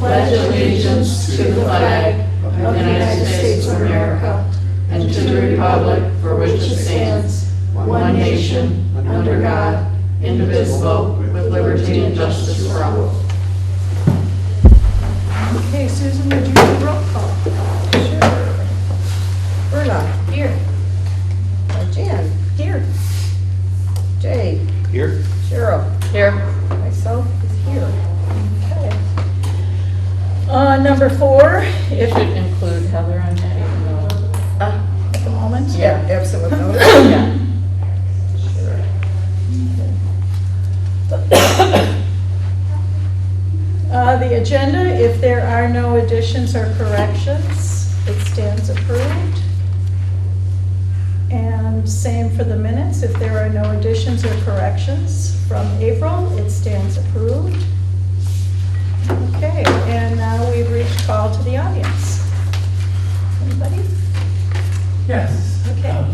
pledge allegiance to the flag of the United States of America and to the republic for which it stands, one nation, under God, indivisible, with liberty and justice for all. Okay, Susan, would you do a roll call? Sure. Verna. Here. Jan. Here. Jay. Here? Cheryl. Here. Myself is here. Okay. Number 4, You if should include Heather on that, even though. at the moment. Yeah, absolutely. Yeah. Sure. The agenda, if there are no additions or corrections, it stands approved. And same for the minutes, if there are no additions or corrections from April, it stands approved. Okay, and now we've reached call to the audience. Anybody? Yes. Okay.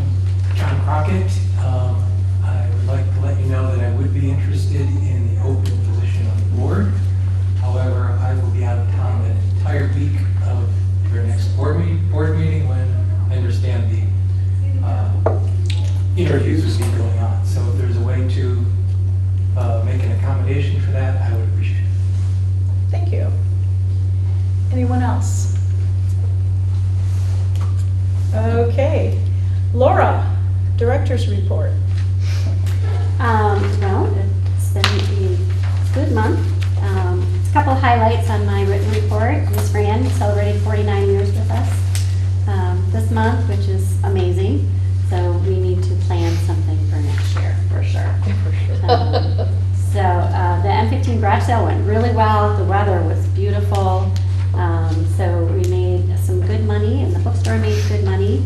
John Crockett. I would like to let you know that I would be interested in the open position on the board. However, I will be out of town that entire week of your next board meeting when I understand the interviews will be going on. So if there's a way to make an accommodation for that, I would appreciate it. Thank you. Anyone else? Okay. Laura, Director's Report. Well, it's been a good month. A couple highlights on my written report. Ms. Fran celebrated 49 years with us this month, which is amazing. So we need to plan something for next year, for sure. So the M15 garage sale went really well. The weather was beautiful. So we made some good money, and the bookstore made good money.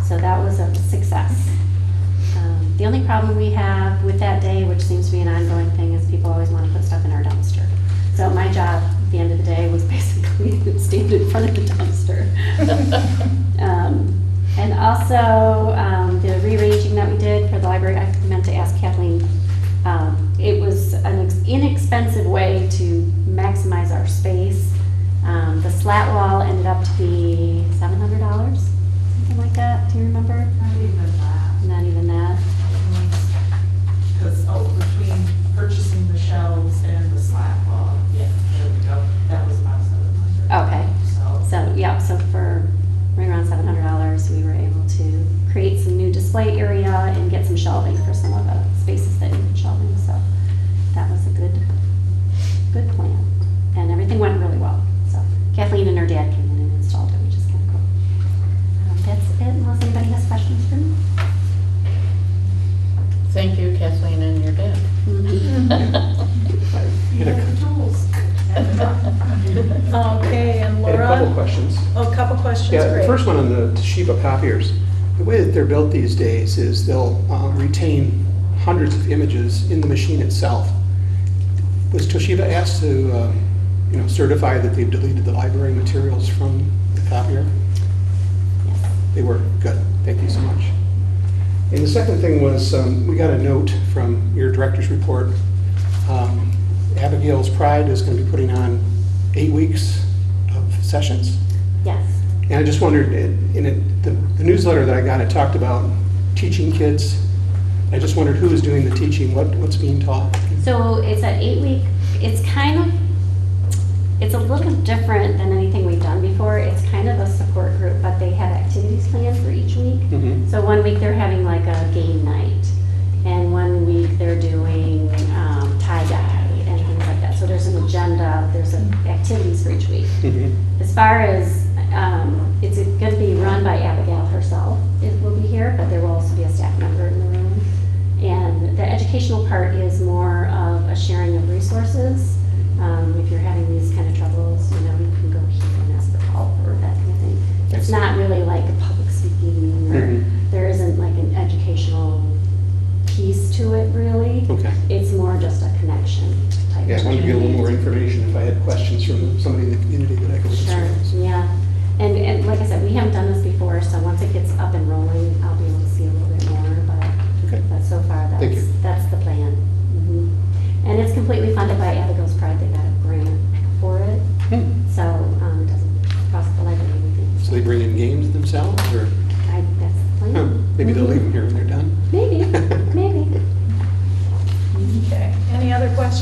So that was a success. The only problem we have with that day, which seems to be an ongoing thing, is people always want to put stuff in our dumpster. So my job at the end of the day was basically to stand in front of the dumpster. And also the rearranging that we did for the library, I meant to ask Kathleen. It was an inexpensive way to maximize our space. The slat wall ended up to be $700, something like that. Do you remember? Not even that. Not even that. Because, between purchasing the shelves and the slat wall, yeah, there we go. That was about 700. Okay. So yeah, so for right around $700, we were able to create some new display area and get some shelving for some of the spaces that needed shelving. So that was a good plan, and everything went really well. So Kathleen and her dad came in and installed it, which is kind of cool. That's it, unless anybody has questions for me. Thank you, Kathleen and your dad. Okay, and I Laura? had a couple questions. Oh, a couple questions, Yeah, the great. first one on the Townshlp copiers. The way that they're built these days is they'll retain hundreds of images in the machine itself. Was Townshlp asked to certify that they've deleted the library materials from the copier? Yes. They were, good, thank you so much. And the second thing was, we got a note from your director's report. Abigail's Pride is going to be putting on 8 weeks of sessions. Yes. And I just wondered, the newsletter that I got, it talked about teaching kids. I just wondered who is doing the teaching, what's being taught? So it's an 8-week, it's a little different than anything we've done before. It's kind of a support group, but they have activities planned for each week. Mhm. So one week they're having like a game night, and one week they're doing tie-dye and things like that. So there's an agenda, there's activities for each week. Mhm. As far as, it's going to be run by Abigail herself, it will be here, but there will also be a staff member in the room. And the educational part is more of a sharing of resources. If you're having these kind of troubles, you can go here and ask for help or that kind of thing. It's not really like a public speaking, or Mhm. there isn't like an educational piece to it really. Okay. It's more just a connection type. Yeah, I wanted to get a little more information if I had questions from somebody in the community that I could Sure, answer. yeah. And like I said, we haven't done this before, so once it gets up and rolling, I'll be able to see a little bit more, Okay. but so far, Thank you. that's the plan. Mhm. And it's completely funded by Abigail's Pride. They got a grant for it. Hmm.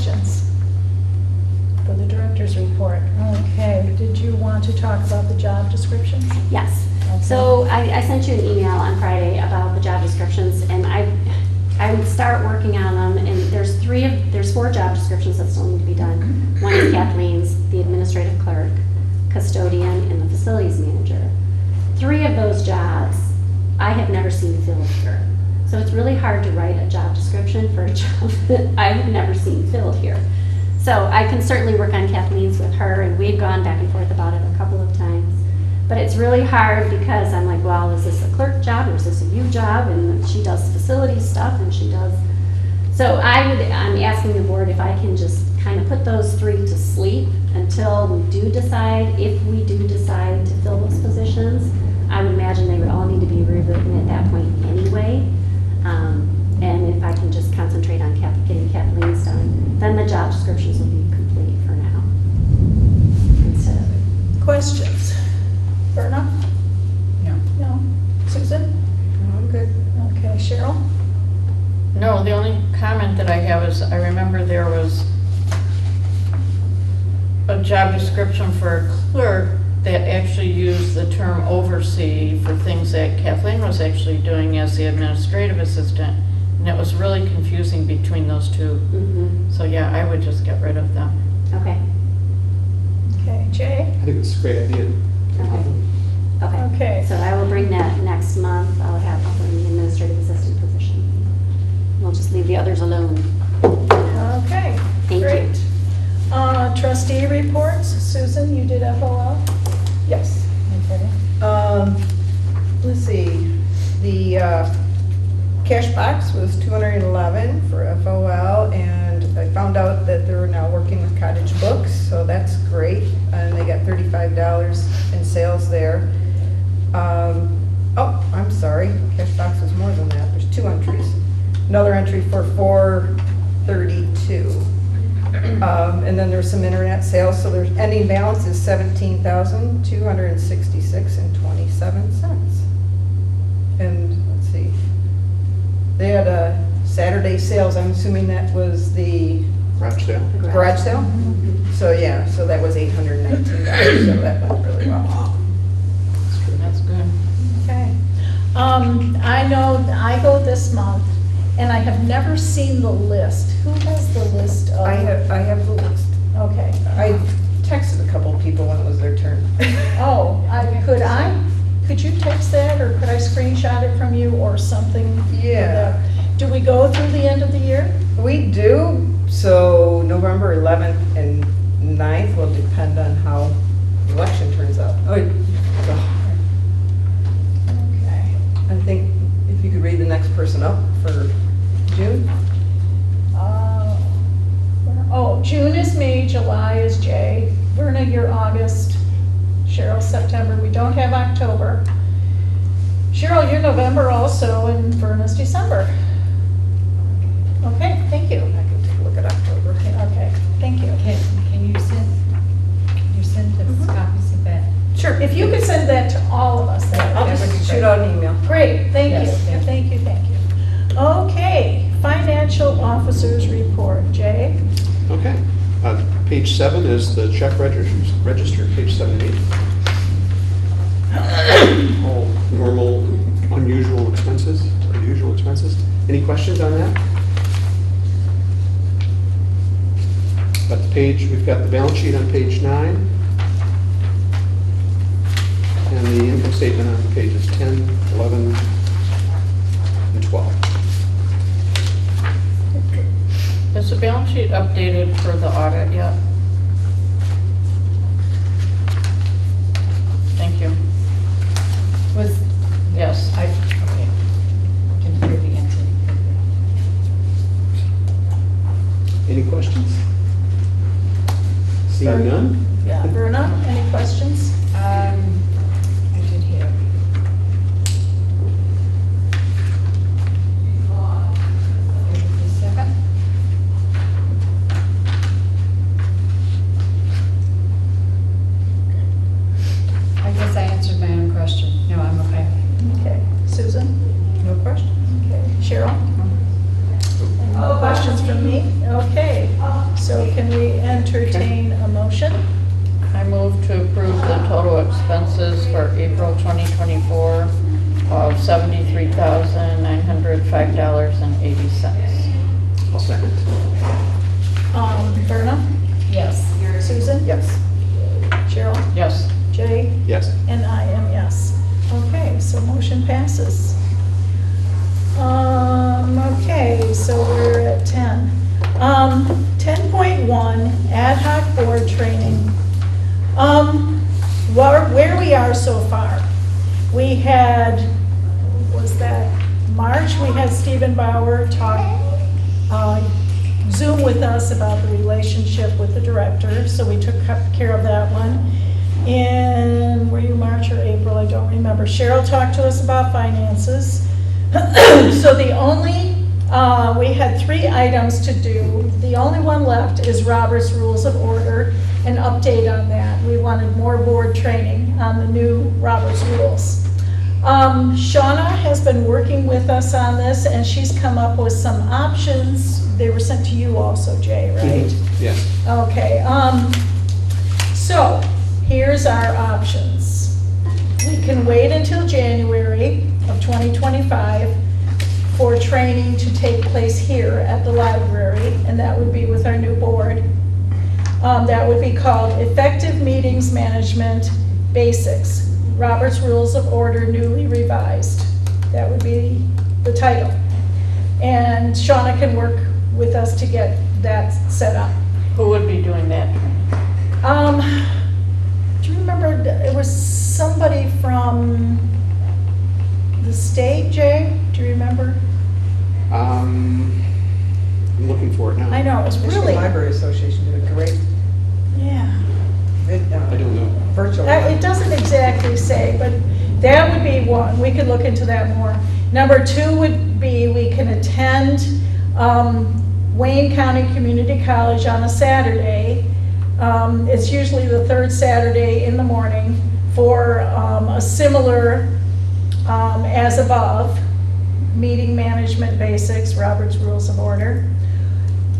questions for the director's report? Okay, did you want to talk about the job descriptions? Yes. Okay. So I sent you an email on Friday about the job descriptions, and I would start working on them, and there's 4 job descriptions that still need to be done. One is Kathleen's, the administrative clerk, custodian, and the facilities manager. 3 of those jobs I have never seen filled here. So it's really hard to write a job description for a job that I've never seen filled here. So I can certainly work on Kathleen's with her, and we've gone back and forth about it a couple of times. But it's really hard because I'm like, well, is this a clerk job or is this a you job? And she does facility stuff and she does. So I'm asking the board if I can just kind of put those 3 to sleep until we do decide, if we do decide to fill those positions. I would imagine they would all need to be rewritten at that point anyway. And if I can just concentrate on getting Kathleen's done, then the job descriptions will be complete for now. Instead of Questions? Berna? No. No? Susan? No, I'm good. Okay, Cheryl? No, the only comment that I have is, I remember there was a job description for a clerk that actually used the term oversee for things that Kathleen was actually doing as the administrative assistant. And it was really confusing between those 2. Mm-hmm. So yeah, I would just get rid of them. Okay, Okay, Jay? I think it's a great idea. okay. Okay. So I will bring that next month. I'll bring the administrative assistant position. We'll just leave the others alone. Okay, Thank you. great. Trustee reports, Susan, you did FOL? Yes. Okay. Let's see, the cash box was $211 for FOL, and I found out that they're now working with Cottage Books, so that's great, and they got $35 in sales there. Oh, I'm sorry, cash box was more than that, there's 2 entries. Another entry for $432. And then there's some internet sales, so their ending balance is $17,266.27. And let's see, they had a Saturday sales, I'm assuming that was the Garage sale. garage sale? So yeah, so that was $819, so that went really well. That's good. Okay. I know I go this month, and I have never seen the list. Who has the list of? I have the list. Okay. I texted a couple of people when it was their turn. Oh, could you text that, or could I screenshot it from you, or something? Yeah. Do we go through the end of the year? We do, so November 11th and 9th will depend on how the election turns out. Oh, Okay. I think if you could read the next person up for June. Oh, June is me, July is Jay, Verna, you're August, Cheryl, September, we don't have October. Cheryl, you're November also, and Verna's December. Okay, thank you. I can take a look at October. Okay, thank you. Can you send us copies of that? Sure, if you could send that to all of us, that I'll would be just great. shoot out an email. Great, thank you, Yes, yeah. thank you, thank you. Okay, financial officers report, Jay? Okay. Page 7 is the check register, page 7 and 8. All normal, unusual expenses, or usual expenses. Any questions on that? Got the page, we've got the balance sheet on page 9. And the income statement on pages 10, 11, and 12. Is the balance sheet updated for the audit yet? Thank you. Was, Yes. okay. Can hear the answer. Any questions? Seeing none? Yeah, Verna, any questions? I did hear. Wait a second. I guess I answered my own question. No, I'm okay. Okay, Susan? No questions? Okay, Cheryl? No questions from me? Okay. entertain a motion. I move to approve the total expenses for April 2024 of $73,905.80. I'll second. Verna? Yes. Susan? Yes. Cheryl? Yes. Jay? Yes. And I am yes. Okay, so motion passes. Okay, so we're at 10. 10.1, ad hoc board training. Where we are so far. We had, was that March, we had Stephen Bauer talk, Zoom with us about the relationship with the director, so we took care of that one. In, were you March or April, I don't remember. Cheryl talked to us about finances. So the only, we had 3 items to do. The only one left is Robert's Rules of Order, an update on that. We wanted more board training on the new Robert's Rules. Shauna has been working with us on this, and she's come up with some options. They were sent to you also, Jay, right? Yes. Okay, so here's our options. We can wait until January of 2025 for training to take place here at the library, and that would be with our new board. That would be called Effective Meetings Management Basics, Robert's Rules of Order newly revised. That would be the title. And Shauna can work with us to get that set up. Who would be doing that training? Do you remember, it was somebody from the state, Jay? Do you remember? I'm looking for it now. I know, it was Michigan really, Library Association did a great yeah. I don't know. virtual. It doesn't exactly say, but that would be one. We could look into that more. Number 2 would be we can attend Wayne County Community College on a Saturday. It's usually the 3rd Saturday in the morning for a similar as above, meeting management basics, Robert's Rules of Order.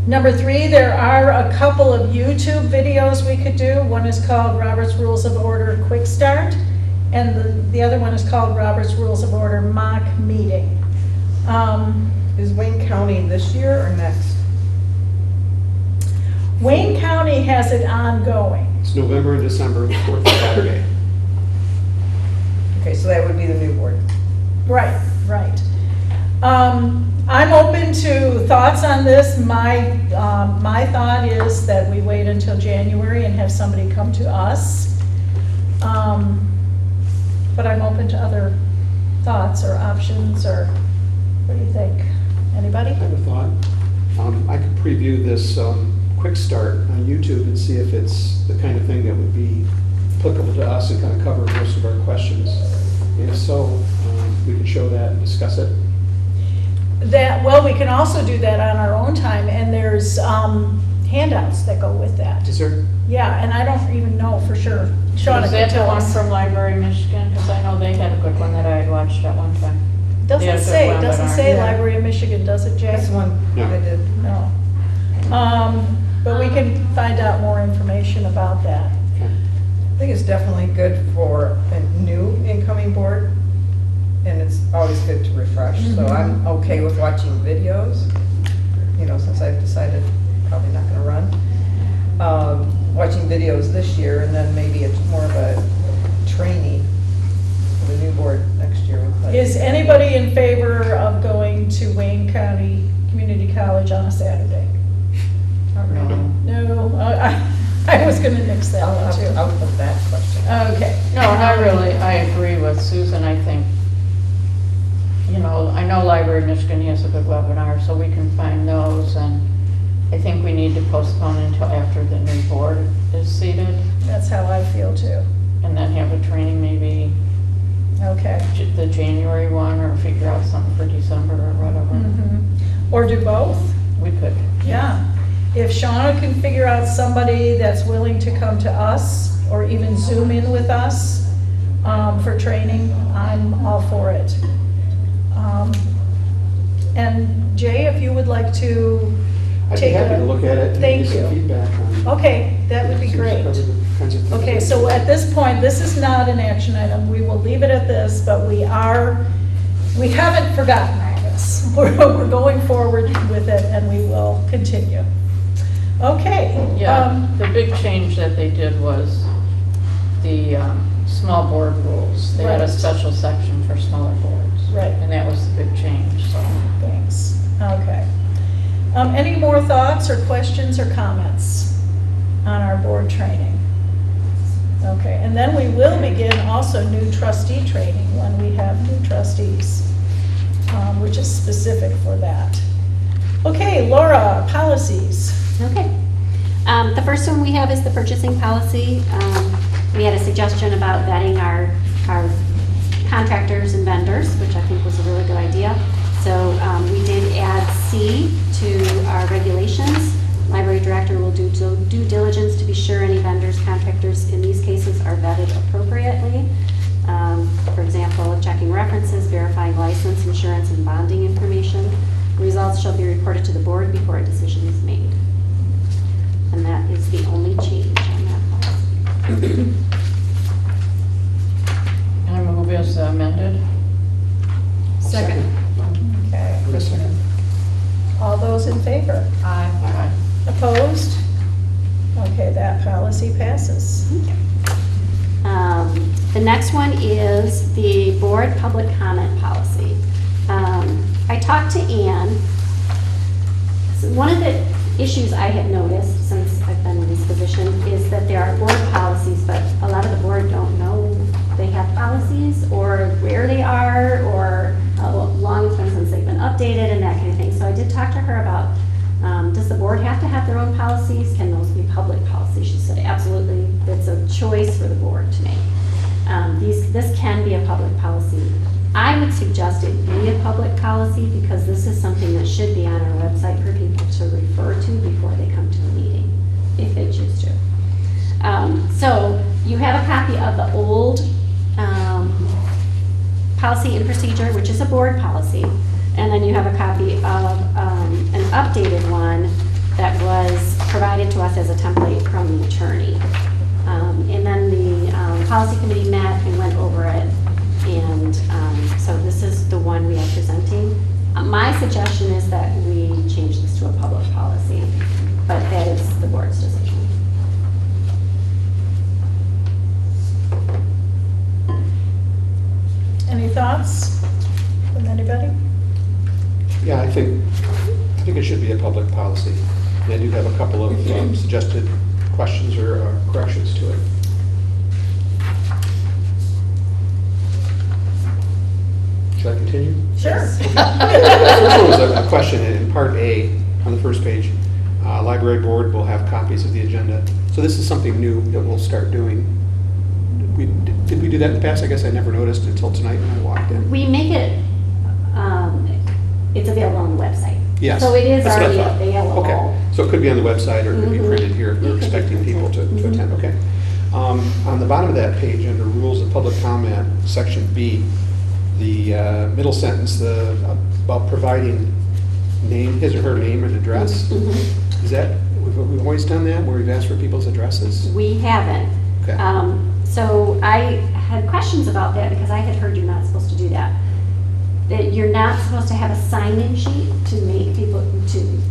Number 3, there are a couple of YouTube videos we could do. One is called Robert's Rules of Order Quick Start, and the other one is called Robert's Rules of Order Mock Meeting. Is Wayne County this year or next? Wayne County has it ongoing. It's November and December, the 4th Saturday. Okay, so that would be the new board. Right, right. I'm open to thoughts on this. My thought is that we wait until January and have somebody come to us. But I'm open to other thoughts or options, or what do you think? Anybody? I have a thought. I could preview this quick start on YouTube and see if it's the kind of thing that would be applicable to us and kind of cover most of our questions. If so, we can show that and discuss it. Well, we can also do that on our own time, and there's handouts that go with that. Is there? Yeah, and I don't even know for sure. Shauna Was can that the tell one us. from Library Michigan? Because I know they had a good one that I had watched at one time. They Doesn't had a good say, it doesn't webinar. say Yeah. Library of Michigan, does it, Jay? That's the one No. I did. No. But we can find out more information about that. Okay. I think it's definitely good for a new incoming board, and it's always good to refresh. So Mhm. I'm okay with watching videos, since I've decided probably not gonna run. Watching videos this year, and then maybe it's more of a training for the new board next year. Is anybody in favor of going to Wayne County Community College on a Saturday? No, I was gonna nix that one too. Out of that question. Okay. No, and I agree with Susan. I think, I know Library of Michigan has a good webinar, so we can find those, and I think we need to postpone until after the new board is seated, That's how I feel too. and then have a training maybe Okay. the January one, or figure out something for December or whatever. Mhm. Or do both? We could. Yeah. If Shauna can figure out somebody that's willing to come to us, or even Zoom in with us for training, I'm all for it. And Jay, if you would like to I'd be take happy a... to look at it and Thank give some you. feedback on Okay, that would be Seems to great. cover the kinds of things. Okay, so at this point, this is not an action item. We will leave it at this, but we haven't forgotten all this. We're going forward with it and we will continue. Okay. Yeah, the big change that they did was the small board rules. They had a Right. special section for smaller boards. Right. And that was the big change, so. Thanks. Okay. Any more thoughts or questions or comments on our board training? Okay, and then we will begin also new trustee training when we have new trustees, which is specific for that. Okay, Laura, policies. Okay. The first one we have is the purchasing policy. We had a suggestion about vetting our contractors and vendors, which I think was a really good idea. So we did add C to our regulations. Library director will do due diligence to be sure any vendors, contractors in these cases are vetted appropriately. For example, checking references, verifying license, insurance, and bonding information. Results shall be reported to the board before a decision is made. And that is the only change on that policy. Can I move as amended? Second. Okay. Wait a second. All those in favor? Aye. Aye. Opposed? Okay, that policy passes. The next one is the board public comment policy. I talked to Ann. So one of the issues I have noticed since I've been in this position is that there are board policies, but a lot of the board don't know they have policies or where they are or how long it's been since they've been updated and that kind of thing. So I did talk to her about, does the board have to have their own policies? Can those be public policies? She said, absolutely, it's a choice for the board to make. This can be a public policy. I would suggest it be a public policy because this is something that should be on our website for people to refer to before they come to a meeting, if they choose to. So you have a copy of the old policy and procedure, which is a board policy, and then you have a copy of an updated one that was provided to us as a template from the attorney. And then the policy committee met and went over it, and so this is the one we are presenting. My suggestion is that we change this to a public policy, but that is the board's decision. Any thoughts from anybody? Yeah, I think it should be a public policy. And I do have a couple of suggested questions or corrections to it. Should I continue? Sure. The first one was a question in part A on the first page. Library board will have copies of the agenda. So this is something new that we'll start doing. Did we do that in the past? I guess I never noticed until tonight when I walked in. We make it, it's available on the website. Yes. So it is that's what I already thought. available. Okay, so it could be on the website or it could be Mhm. printed here if It we're could be expecting people to printed. attend, okay. On the bottom of that page, under rules of public comment, section B, the middle sentence, about providing his or her name and address. Mhm. Is that, we've always done that, where we've asked for people's addresses? We haven't. Okay. So I had questions about that because I had heard you're not supposed to do that. That you're not supposed to have a sign-in sheet to make people,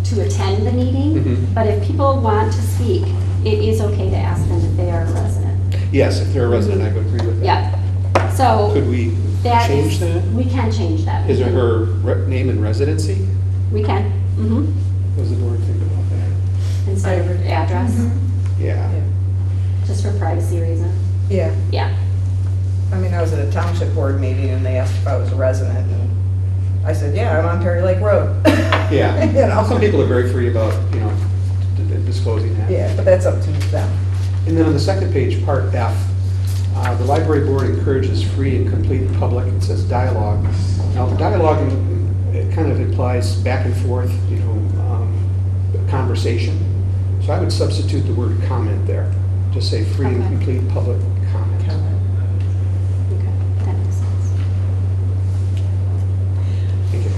to attend the meeting. Mhm. But if people want to speak, it is okay to ask them if they are a resident. Yes, if they're a resident, I would agree with that. Yeah. So Could we that change is, that? we can change that. His or her name and residency? We can, What does the board think about that? instead of address, Yeah. just for privacy reasons. Yeah, Yeah. I mean, I was at a township board meeting and they asked if I was a resident and I said, yeah, I'm on Perry Lake Road. Yeah. You know? Some people are very free about, disclosing that. Yeah, but that's up to them. And then on the second page, part F, the library board encourages free and complete public, it says dialogue. Now, dialogue, it kind of implies back and forth, conversation. So I would substitute the word comment there. Just say free and Okay. complete public comment. Okay, that makes sense. Thank you.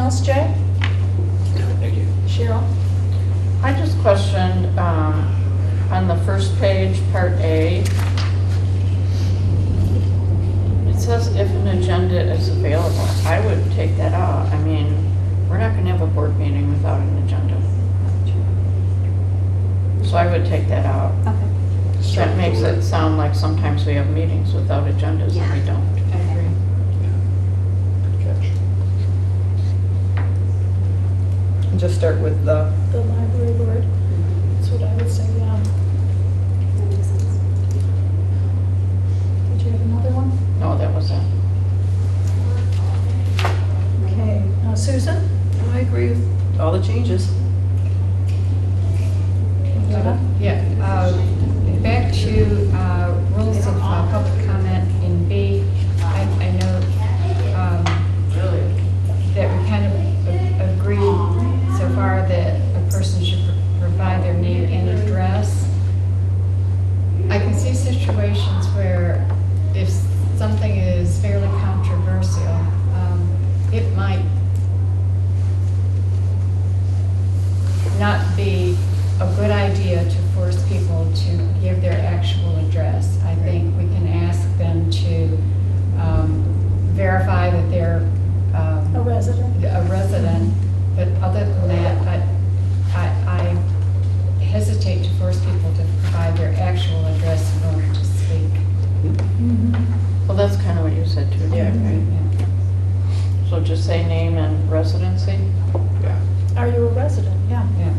else, Jay? Thank you. Cheryl? I just questioned, on the first page, part A, it says if an agenda is available. I would take that out. I mean, we're not gonna have a board meeting without an agenda. So I would take that out. Okay. That makes it sound like sometimes we have meetings without agendas and we don't. I agree. Catch. Just start with the, The library board. That's what I would say, yeah. That makes sense. Did you have another one? No, that was it. Okay, Susan? I agree with all the changes. Yeah, back to rules of public comment in B. I know that we kind of agreed so far that a person should provide their name and address. I can see situations where if something is fairly controversial, it might not be a good idea to force people to give their actual address. I think we can ask them to verify that they're A resident? a resident, but other than that, I hesitate to force people to provide their actual address in order to speak. Well, that's kind of what you said too, Yeah. right? So just say name and residency? Yeah. Are you a resident? Yeah. Yeah.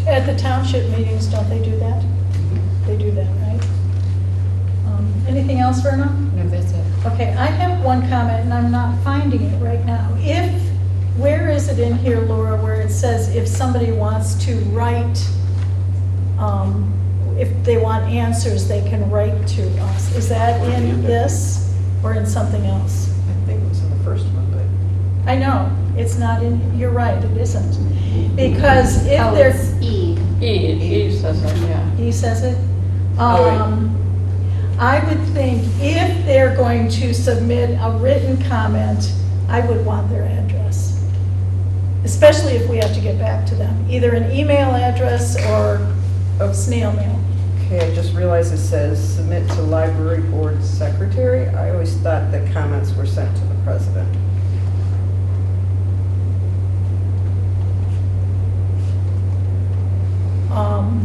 At the township meetings, don't they do that? They do that, right? Anything else, Verna? No, that's it. Okay, I have one comment, and I'm not finding it right now. Where is it in here, Laura, where it says if somebody wants to write, if they want answers, they can write to us? Is that in this or in something else? I think it was in the first one, but. I know, it's not in, you're right, it isn't. Because if Oh, there's, it's E. E says it, yeah. he says it. Oh, right. I would think if they're going to submit a written comment, I would want their address. Especially if we have to get back to them, either an email address or a snail mail. Okay, I just realized it says submit to library board secretary. I always thought that comments were sent to the president.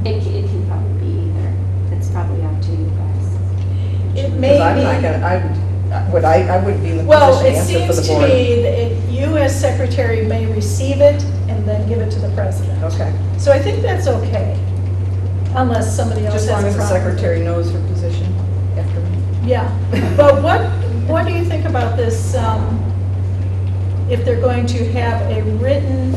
It can probably be either. It's probably up to you guys. It may Because I'm not gonna, I wouldn't be in the Well, position it to answer for seems the to board. me that you as secretary may receive it and then give it to the president. Okay, So I think that's okay, unless somebody else just has as long a as the problem. secretary knows her position after me. Yeah, but what do you think about this, if they're going to have a written,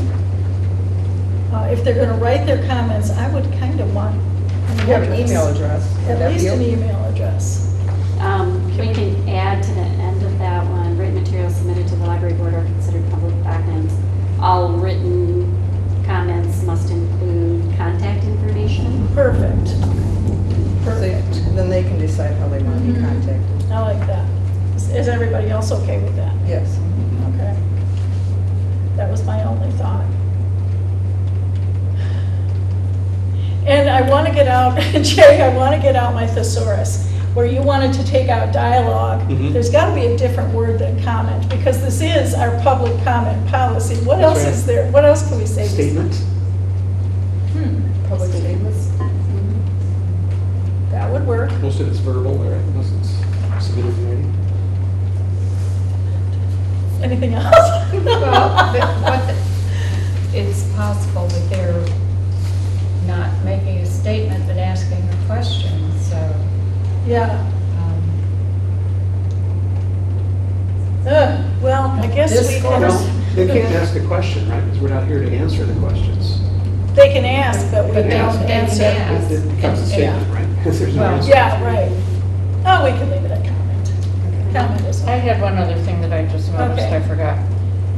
if they're gonna write their comments, I would kind of want an You have an address. email address. Would At that be least an okay? email address. We can add to the end of that one, written materials submitted to the library board are considered public documents. All written comments must include contact information. Perfect. So Perfect. then they can decide how they want to be Mhm. contacted. I like that. Is everybody else okay with that? Yes. Okay. That was my only thought. And I want to get out, Jay, I want to get out my thesaurus, where you wanted to take out dialogue. Mhm. There's got to be a different word than comment, because this is our public comment policy. What That's else right. is there? What else can we say? Statement? Public statements. That would work. Most of it's verbal, right, unless it's submitted in writing. Anything else? Well, it's possible that they're not making a statement but asking a question, so. Yeah. um, Well, I guess we Discourse. can, They can't ask a question, right, because we're not here to answer the questions. they can ask, but we But they don't can answer. ask. It becomes a statement, right? Because there's no Well, answer. Yeah, right. Oh, we can leave it at comment. Comment is I had one other thing that I just noticed, Okay. I forgot.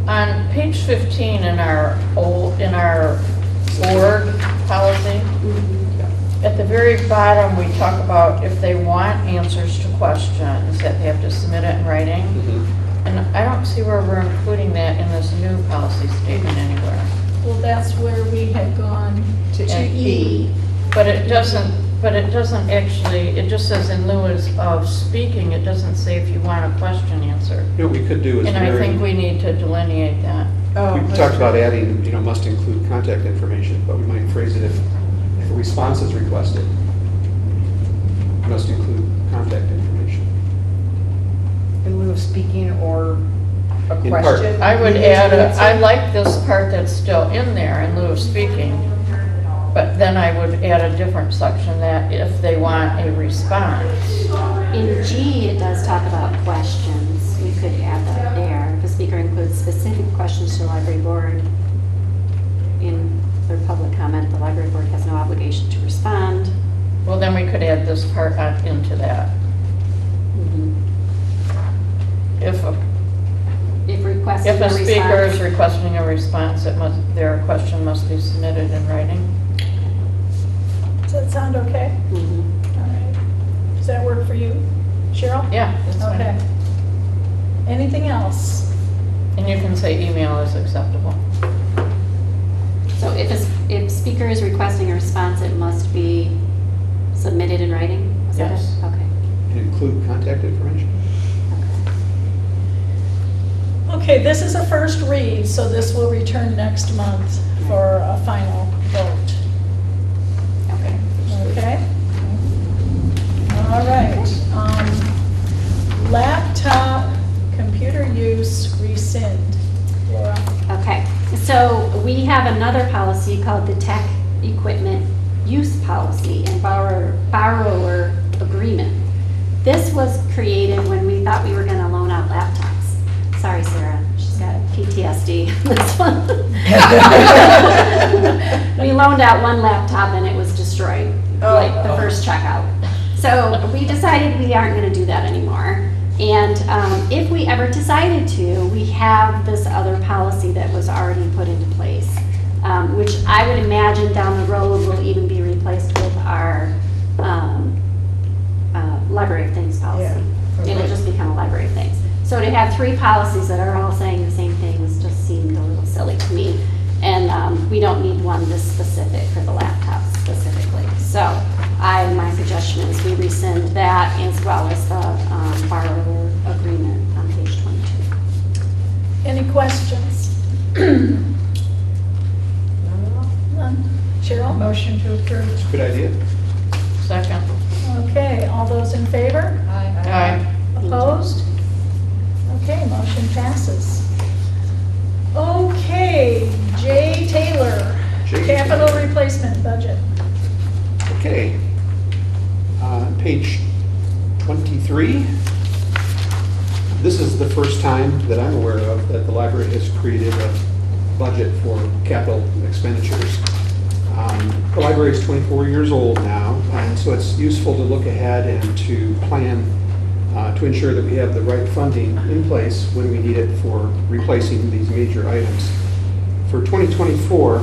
On page 15 in our board policy, at the very bottom, we talk about if they want answers to questions, that they have to submit it in writing. Mhm. And I don't see where we're including that in this new policy statement anywhere. Well, that's where we had gone to E. But it doesn't actually, it just says in lieu of speaking, it doesn't say if you want a question answered. You know, what we could do is And I vary- think we need to delineate that. Oh, We talked about adding, must include contact information, but we might phrase it if a response is requested, must include contact information. in lieu of speaking or a In part. question. I would you need to add, answer. I like this part that's still in there in lieu of speaking, but then I would add a different section that if they want a response. In G, it does talk about questions. We could add that there. If the speaker includes specific questions to the library board in their public comment, the library board has no obligation to respond. Well, then we could add this part into that. If If requesting a a speaker is response. requesting a response, their question must be submitted in writing. Does that sound okay? Mhm. All right. Does that work for you, Cheryl? Yeah, that's fine. Okay. Anything else? And you can say email is acceptable. So if speaker is requesting a response, it must be submitted in writing? Is that it? Yes. Okay. And include contact information. Okay, this is a first read, so this will return next month for a final vote. Okay. Okay? All right. Laptop computer use rescind. Laura? Okay, so we have another policy called the tech equipment use policy and borrower agreement. This was created when we thought we were gonna loan out laptops. Sorry, Sarah, she's got PTSD, this one. We loaned out one laptop and it was destroyed, like the first checkout. So we decided we aren't gonna do that anymore. And if we ever decided to, we have this other policy that was already put into place, which I would imagine down the road will even be replaced with our library of things policy. It'll just become a library of things. So to have three policies that are all saying the same things just seemed a little silly to me. And we don't need one this specific for the laptops specifically. So my suggestion is we rescind that as well as the borrower agreement on page 22. Any questions? None? Cheryl? Motion to approve. It's a good idea. Second. Okay, all those in favor? Aye. Opposed? Okay, motion passes. Okay, Jay Taylor, Jay capital Taylor. replacement budget. Okay. Page 23. This is the first time that I'm aware of that the library has created a budget for capital expenditures. The library is 24 years old now, and so it's useful to look ahead and to plan to ensure that we have the right funding in place when we need it for replacing these major items. For 2024,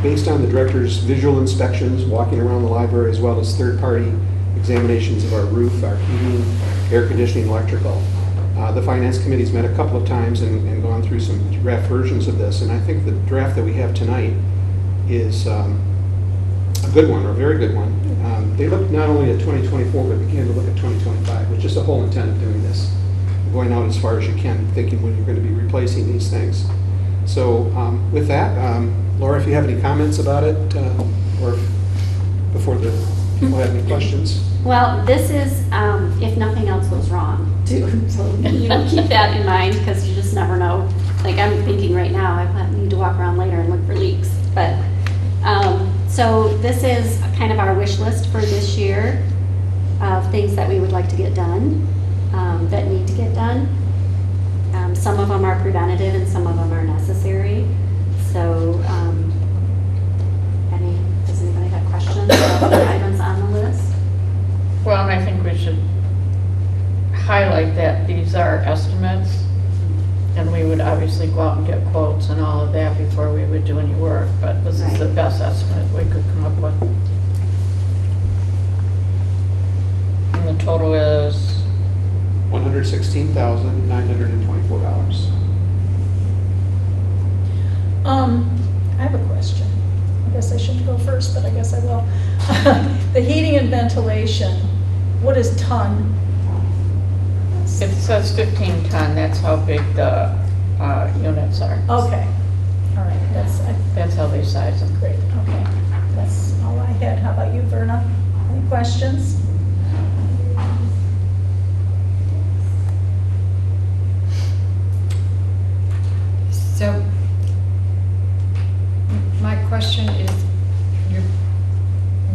based on the director's visual inspections, walking around the library, as well as third-party examinations of our roof, our heating, air conditioning, electrical, the finance committee's met a couple of times and gone through some draft versions of this, and I think the draft that we have tonight is a good one, or a very good one. They looked not only at 2024, but began to look at 2025, which is the whole intent of doing this. Going out as far as you can, thinking when you're going to be replacing these things. So with that, Laura, if you have any comments about it, or before the people have any questions. Well, this is, if nothing else goes wrong, too. So, keep that in mind, because you just never know. Like, I'm thinking right now, I need to walk around later and look for leaks. But, so this is kind of our wish list for this year of things that we would like to get done, that need to get done. Some of them are preventative and some of them are necessary. So, does anybody have questions about the items on the list? Well, and I think we should highlight that these are estimates, and we would obviously go out and get quotes and all of that before we would do any work, but this is the Right. best estimate we could come up with. And the total is $116,924. I have a question. I guess I shouldn't go first, but I guess I will. The heating and ventilation, what is ton? It says 15 ton, that's how big the units are. Okay, all right, That's how they size them. great, okay. That's all I had. How about you, Verna? Any questions? So, my question is,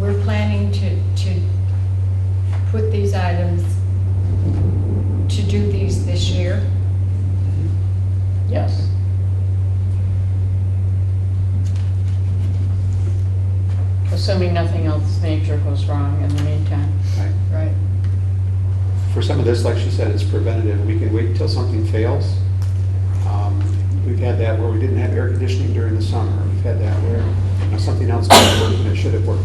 we're planning to put these items, to do these this year? Yes. Assuming nothing else major goes wrong in the meantime. Right. Right. For some of this, like she said, it's preventative. We can wait until something fails. We've had that where we didn't have air conditioning during the summer. We've had that where something else didn't work and it should have worked.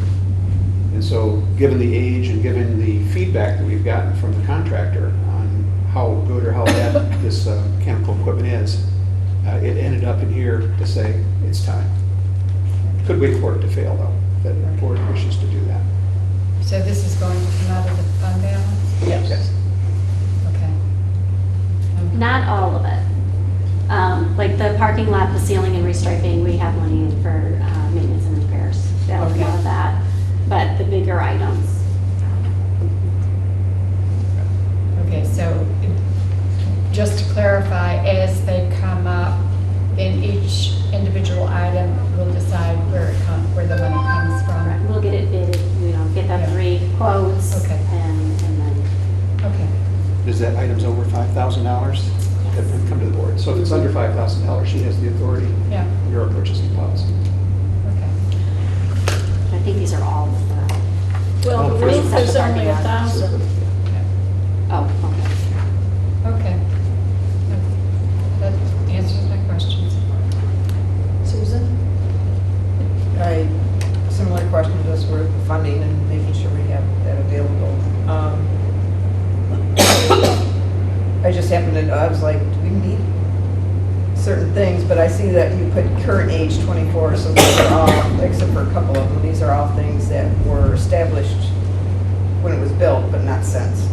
And so, given the age and given the feedback that we've gotten from the contractor on how good or how bad this chemical equipment is, it ended up in here to say, it's time. Could wait for it to fail, though. That the board wishes to do that. So this is going to come out of the fund balance? Yes. Okay. Not all of it. Like the parking lot, the ceiling and restriping, we have money for maintenance and repairs. That would come out of that. But the bigger items, Okay, so just to clarify, as they come up in each individual item, we'll decide where the money comes from. we'll get it bid, get the Yeah. 3 quotes. Okay. And then, Okay, Is that items over $5,000? That would come to the board. So if it's under $5,000, she has the authority, yeah, your purchasing policy. okay. I think these are all of the, Well, the Well, roof first- is only 1,000. oh, okay. Okay. That answers my questions. Susan? Similar question, just with funding and making sure we have that available. I just happened to, I was like, do we need certain things? But I see that you put current age 24, so these are all, except for a couple of them, these are all things that were established when it was built, but not since.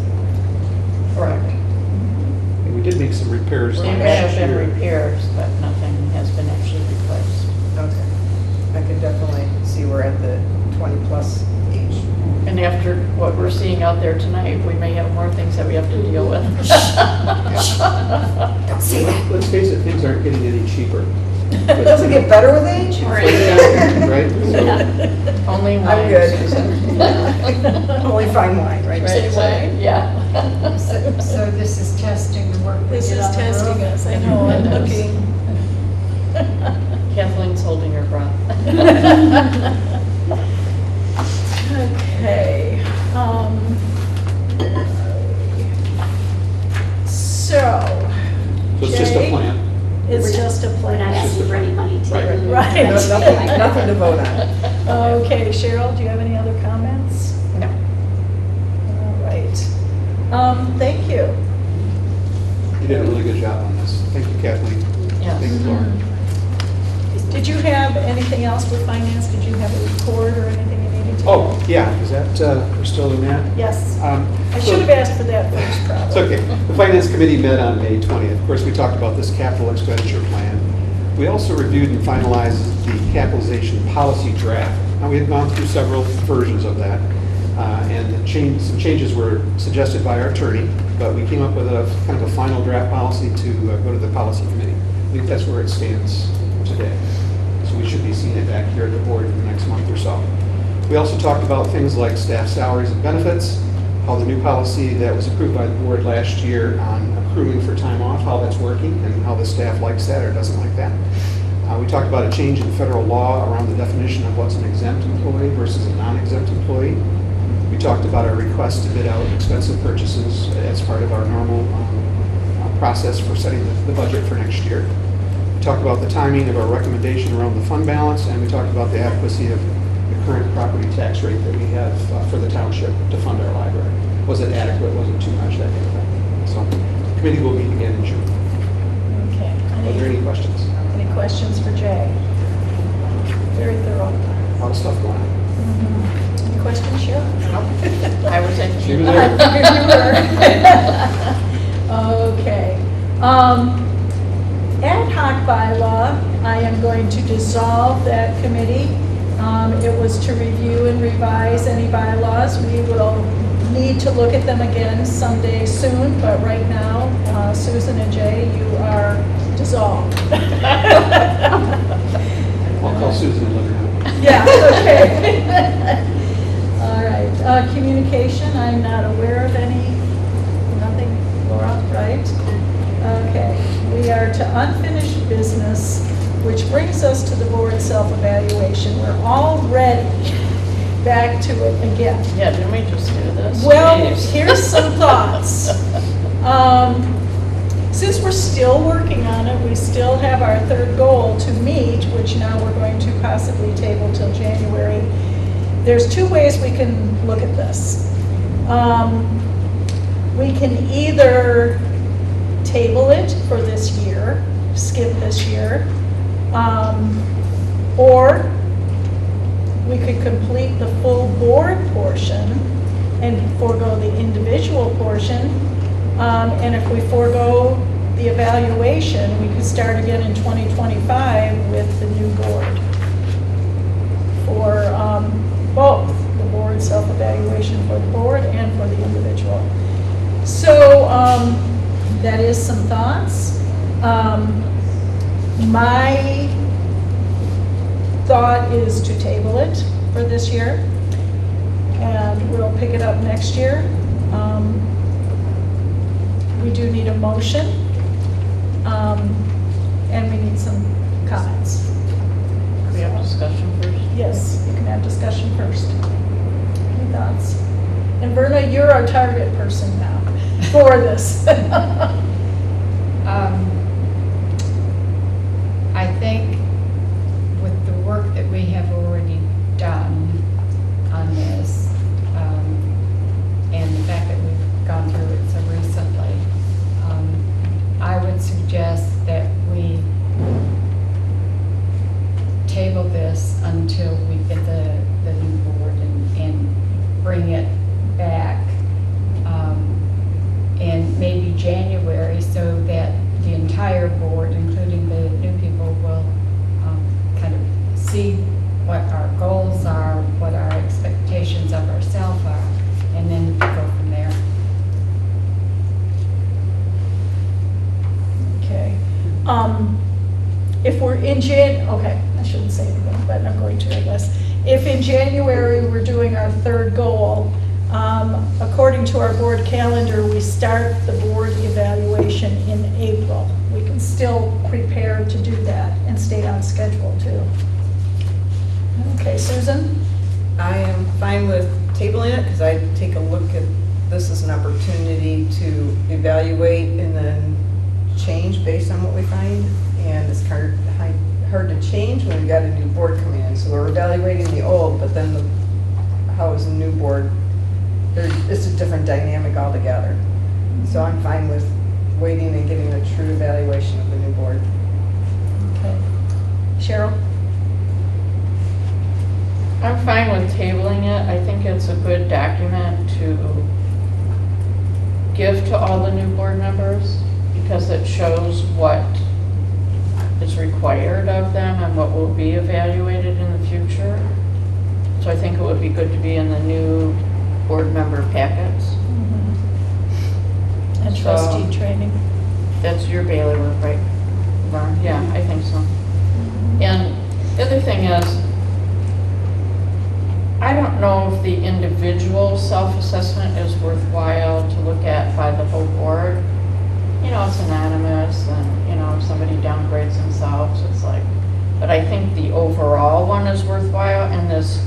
Correct. And we did make some repairs There last have been year. repairs, but nothing has been actually replaced. Okay. I can definitely see we're at the 20-plus age. And after what we're seeing out there tonight, we may have more things that we have to deal with. Don't say that. Let's face it, things aren't getting any cheaper. Does it get better with age? Right? So, Only I'm wine, good. Susan. Only fine wine, right? Right, so, yeah. So this is testing the work we This did is on the testing roof? us, I know, I'm looking. Kathleen's holding her breath. Okay. So. So it's just a Jay, plan. It's just a We're not plan. asking for any money to. Right. Right. Nothing to vote on. Okay, Cheryl, do you have any other comments? No. All right. Thank you. You did a really good job on this. Thank you, Kathleen. Yes. Thank you, Laura. Did you have anything else with finance? Did you have a report or anything you needed to? Oh, yeah, is that, we're still in that? Yes. I I should have asked for that first, It's probably. okay. The Finance Committee met on May 20th. Of course, we talked about this capital expenditure plan. We also reviewed and finalized the capitalization policy draft. Now, we had gone through several versions of that, and some changes were suggested by our attorney, but we came up with a kind of a final draft policy to go to the policy committee. I think that's where it stands today. So we should be seeing it back here at the board in the next month or so. We also talked about things like staff salaries and benefits, how the new policy that was approved by the board last year on accruing for time off, how that's working, and how the staff likes that or doesn't like that. We talked about a change in federal law around the definition of what's an exempt employee versus a non-exempt employee. We talked about our request to bid out expensive purchases as part of our normal process for setting the budget for next year. We talked about the timing of our recommendation around the fund balance, and we talked about the adequacy of the current property tax rate that we have for the township to fund our library. Was it adequate? Was it too much? That kind of thing. So committee will meet again in June. Okay. Are there any questions? Any questions for Jay? Very thorough. A lot of stuff going on. Any questions, Cheryl? I was interested. She was I there. figured you were. Okay. Ad hoc bylaw, I am going to dissolve that committee. It was to review and revise any bylaws. We will need to look at them again someday soon, but right now, Susan and Jay, you are dissolved. I'll call Susan and let her know. Yeah, okay. All right, communication, I'm not aware of any, nothing, Laura, right? Okay, we are to unfinished business, which brings us to the board self-evaluation. We're already back to it again. Yeah, didn't we just do this? Well, Jeez. here's some thoughts. Since we're still working on it, we still have our third goal to meet, which now we're going to possibly table till January. There's two ways we can look at this. We can either table it for this year, skip this year, or we could complete the full board portion and forego the individual portion. And if we forego the evaluation, we could start again in 2025 with the new board for both the board self-evaluation for the board and for the individual. So that is some thoughts. My thought is to table it for this year, and we'll pick it up next year. We do need a motion, and we need some comments. We have discussion first? Yes, you can have discussion first. Any thoughts? And Verna, you're our target person now for this. I think with the work that we have already done on this, and the fact that we've gone through it so recently, I would suggest that we table this until we get the new board and bring it back, and maybe January, so that the entire board, including the new people, will kind of see what our goals are, what our expectations of ourselves are, and then go from there. Okay. If we're in okay, I shouldn't say anything, but I'm going to, I guess. If in January we're doing our third goal, according to our board calendar, we start the board evaluation in April. We can still prepare to do that and stay on schedule too. Okay, Susan? I am fine with tabling it because I take a look at this as an opportunity to evaluate and then change based on what we find. And it's hard to change when we've got a new board coming in. So we're evaluating the old, but then how is the new board? It's a different dynamic altogether. So I'm fine with waiting and getting a true evaluation of the new board. Okay. Cheryl? I'm fine with tabling it. I think it's a good document to give to all the new board members because it shows what is required of them and what will be evaluated in the future. So I think it would be good to be in the new board member packets. And So- trustee training. That's your bailiwick, right, Vern? Yeah, I think so. And the other thing is, I don't know if the individual self-assessment is worthwhile to look at by the whole board. You know, it's anonymous and, you know, if somebody downgrades themselves, it's like, but I think the overall one is worthwhile, and this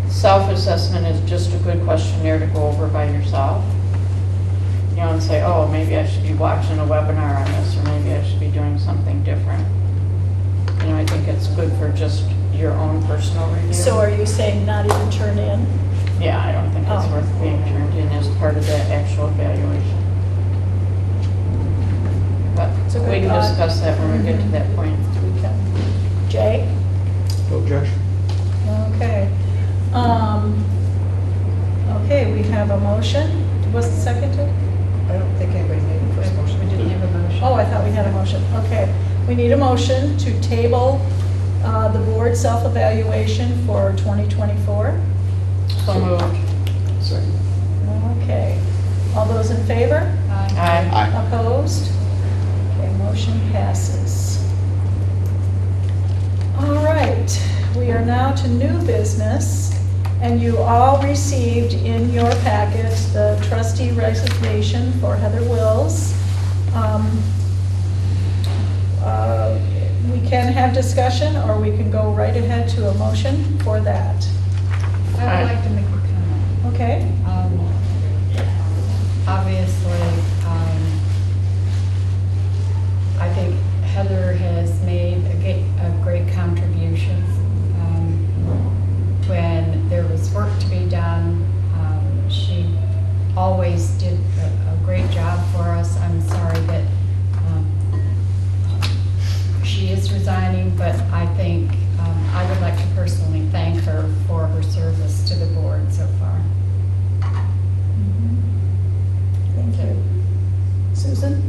self-assessment is just a good questionnaire to go over by yourself. You know, and say, oh, maybe I should be watching a webinar on this, or maybe I should be doing something different. You know, I think it's good for just your own personal review. So are you saying not even turn in? Yeah, I don't think it's Oh. worth being turned in as part of the actual evaluation. can discuss that when we get to that point. We can. Jay? No objection. Okay. Okay, we have a motion. Was it seconded? I don't think anybody made the first motion. We didn't have a motion. Oh, I thought we had a motion. Okay. We need a motion to table the board self-evaluation for 2024. So moved. Second. Okay. All those in favor? Aye. Aye. Opposed? Okay, motion passes. All right, we are now to new business, and you all received in your packet the trustee resignation for Heather Wills. We can have discussion, or we can go right ahead to a motion for that. I would like to make a comment. Okay? Obviously, I think Heather has made a great contribution. When there was work to be done, she always did a great job for us. I'm sorry that she is resigning, but I think I would like to personally thank her for her service to the board so far. Thank you. Susan?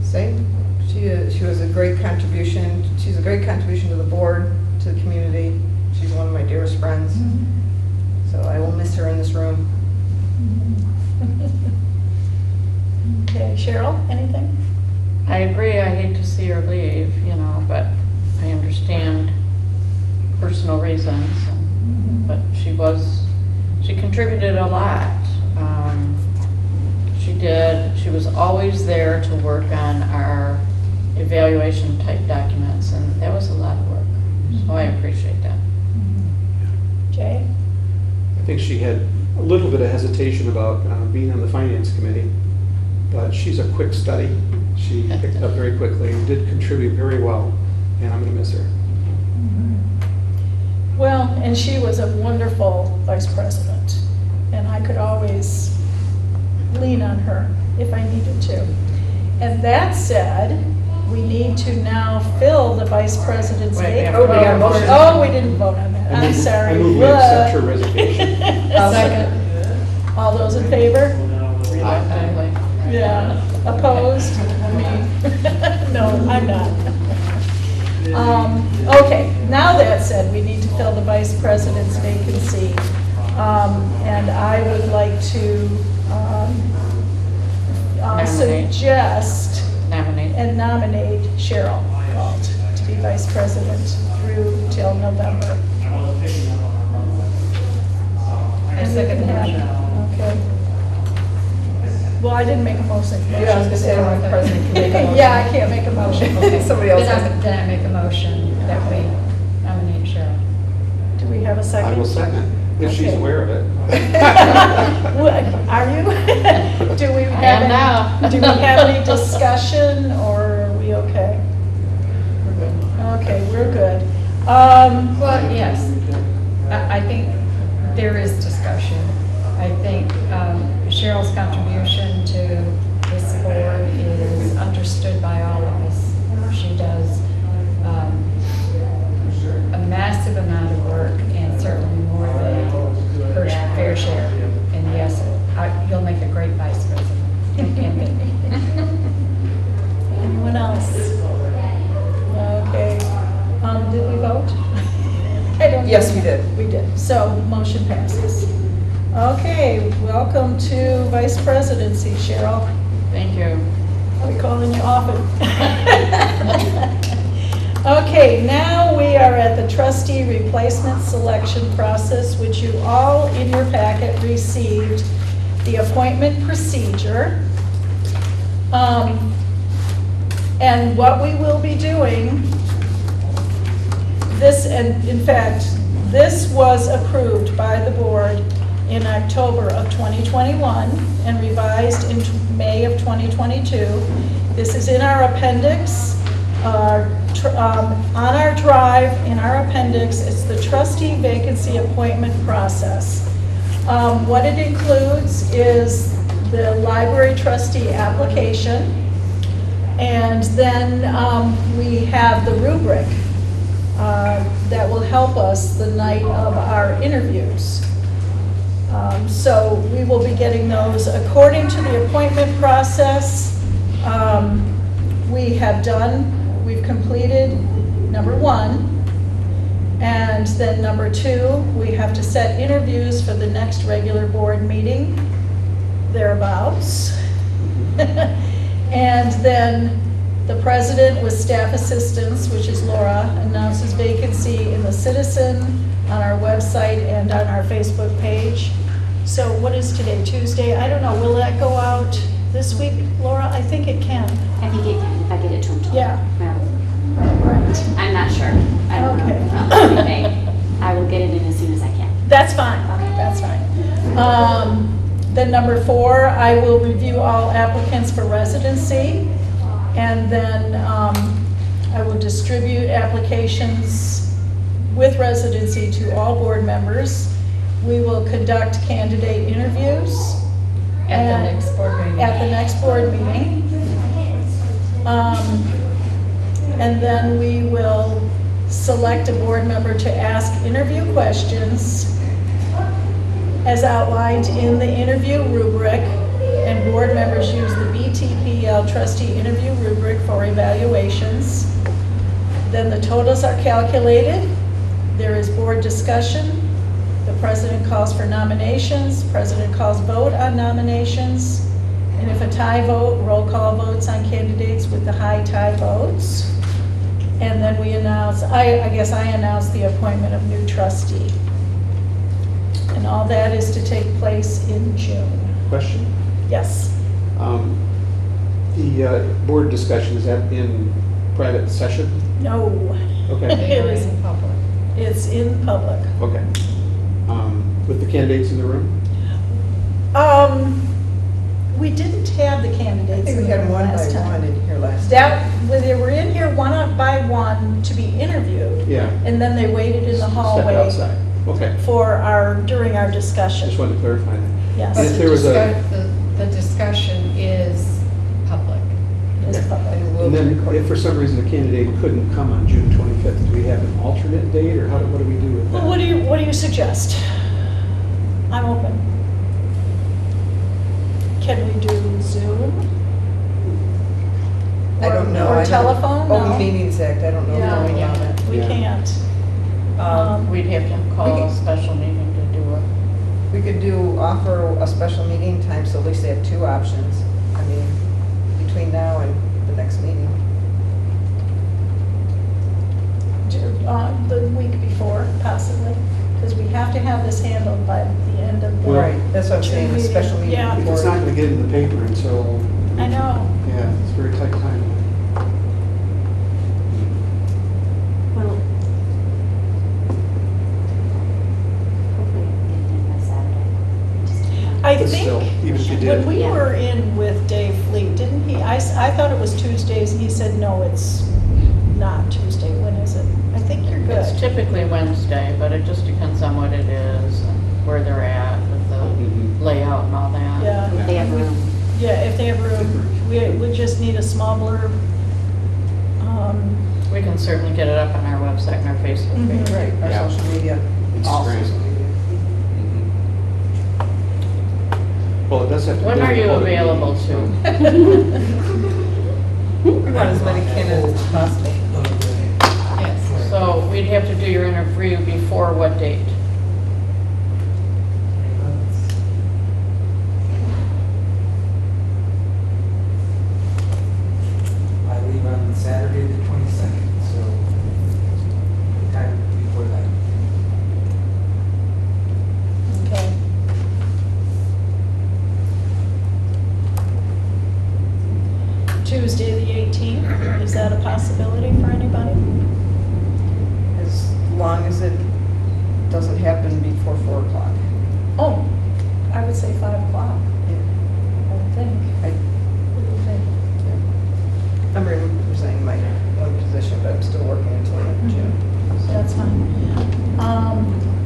Same. She was a great contribution. She's a great contribution to the board, to the community. She's one of my dearest friends. So I will miss her in this room. Okay, Cheryl, anything? I agree, I hate to see her leave, but I understand personal reasons. But she contributed a lot. She was always there to work on our evaluation type documents, and that was a lot of work. So I appreciate that. Jay? I think she had a little bit of hesitation about being on the finance committee, but she's a quick study. She picked it up very quickly and did contribute very well, and I'm going to miss her. Well, and she was a wonderful vice president, and I could always lean on her if I needed to. And that said, we need to now fill the vice president's Wait, we have vacancy. to vote on motion. Oh, we didn't vote on that. I'm sorry. I move we accept her resignation. Second. All those in favor? Reluctantly. Yeah. Opposed? Me? No, I'm not. Okay, now that said, we need to fill the vice president's vacancy. And I would like to Nominate. suggest Nominate. and nominate Cheryl Galt to be vice president through till November. I second the motion. Okay. Well, I didn't make a motion. Yeah, I was gonna say, the president can make a motion. Yeah, I can't make a motion. Okay, somebody else has to. Then I make a motion that we nominate Cheryl. Do we have a second? I will second, if she's Okay. aware of it. What, are you? Do we I have am now. any, do we have any discussion, or are we okay? Okay, we're good. Well, yes, I think there is discussion. I think Cheryl's contribution to this board is understood by all of us. She does a massive amount of work, and certainly more than her fair share. And yes, you'll make a great vice president. Anyone else? Okay. Did we vote? I don't. Yes, we did. We did. So motion passes. Okay, welcome to vice presidency, Cheryl. Thank you. I'll be calling you often. Okay, now we are at the trustee replacement selection process, which you all in your packet received the appointment procedure. And what we will be doing, this, and in fact, this was approved by the board in October of 2021 and revised in May of 2022. This is in our appendix. On our drive, in our appendix, it's the trustee vacancy appointment process. What it includes is the library trustee application, And then we have the rubric that will help us the night of our interviews. So we will be getting those according to the appointment process. We've completed number 1. And then number 2, we have to set interviews for the next regular board meeting, thereabouts. And then the president with staff assistance, which is Laura, announces vacancy in the Citizen, on our website, and on our Facebook page. So what is today, Tuesday? I don't know, will that go out this week, Laura? I think it can. I think it can, if I get it to him tomorrow. Yeah. Right. I'm not sure. I don't Okay. know. Okay. I will get it in as soon as I can. That's fine, that's fine. Then number 4, I will review all applicants for residency, and then I will distribute applications with residency to all board members. We will conduct candidate interviews. At the next board meeting. At the next board meeting. And then we will select a board member to ask interview questions as outlined in the interview rubric, and board members use the BTPL trustee interview rubric for evaluations. Then the totals are calculated. There is board discussion. The president calls for nominations. President calls vote on nominations. And if a tie vote, roll call votes on candidates with the high tie votes. And then we announce, I guess I announce the appointment of new trustee. And all that is to take place in June. Question? Yes. The board discussion, is that in private session? No. Okay, It is, in public. it's in public. okay. With the candidates in the room? We didn't have the I candidates think in we there had one by last one time. in here last. Well, they were in here one by one to be interviewed, Yeah. and then they waited in the Step hallway outside. Okay, during our discussion. just wanted to clarify that. Yes. But And if there was a, the discussion is public. It's public. and then if for some reason a candidate couldn't come on June 25th, do we have an alternate date, or what do we do with that? Well, what do you suggest? I'm open. Can we do Zoom? I don't know. I Or don't- telephone? Open No. Meetings Act, I don't know Yeah. anything about it. We Yeah. can't. We'd have to We call a could- special meeting to do it. We could offer a special meeting time, so at least they have 2 options. I mean, between now and the next meeting. The week before, possibly, because we have to have this handled by the end of the. Well- Right, that's what I'm saying, a special meeting. Yeah. If it's not going to get in the paper until, I know. yeah, it's a very tight time. Well, hopefully we can get it in by Saturday. Just- I But think, still, even if you when did, we Yeah. were in with Dave Fleet, didn't he, I thought it was Tuesdays, and he said, no, it's not Tuesday, when is it? I think you're It's good. typically Wednesday, but it just depends on what it is and where they're at with the Mhm. layout and all that. Yeah. If they have room. Yeah, if they have room, we just need a small blurb. We can certainly get it up on our website and our Facebook Mhm. page. Right, our Yeah. social media. Instagram. All social media. Well, it does have to. When be are done you before the meeting, available so- We want as many candidates as possible. Yes. So we'd have to do your interview before what date? I leave on Saturday the 22nd, so time before that. Okay. Tuesday, the 18th, is that a possibility for anybody? As long as it doesn't happen before 4 o'clock. Oh, I would say 5 o'clock, I would think. I- What do you think? I'm resigning my own position, but I'm still working until June. That's fine.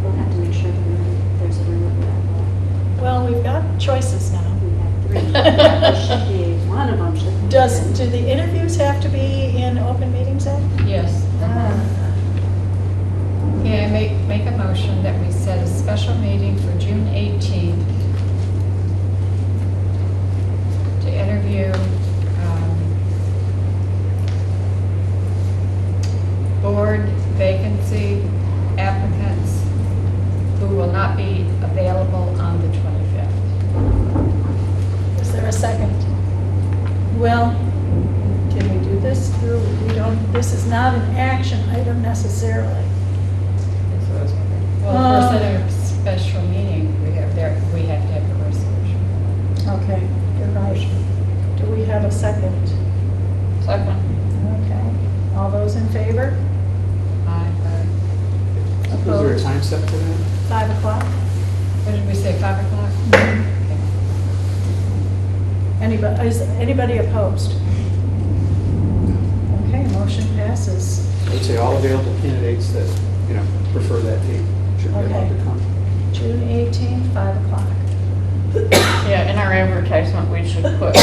We'll have to make sure there's a room available. Well, we've got choices now. We have 3. There should be, one of them should be. Do the interviews have to be in Open Meetings Act? Yes. Yeah, make a motion that we set a special meeting for June 18th to interview board vacancy applicants who will not be available on the 25th. Is there a second? Well, can we do this through, this is not an action item necessarily. Well, if we're setting a special meeting, we have to have a resolution. Okay, you're right. Do we have a second? Second. Okay. All those in favor? Aye. Is there a time set to that? 5 o'clock? What did we say, 5 o'clock? Is anybody opposed? Okay, motion passes. I would say all available candidates that, prefer that date should be allowed to come. June 18th, 5 o'clock. Yeah, in our advertisement, we should put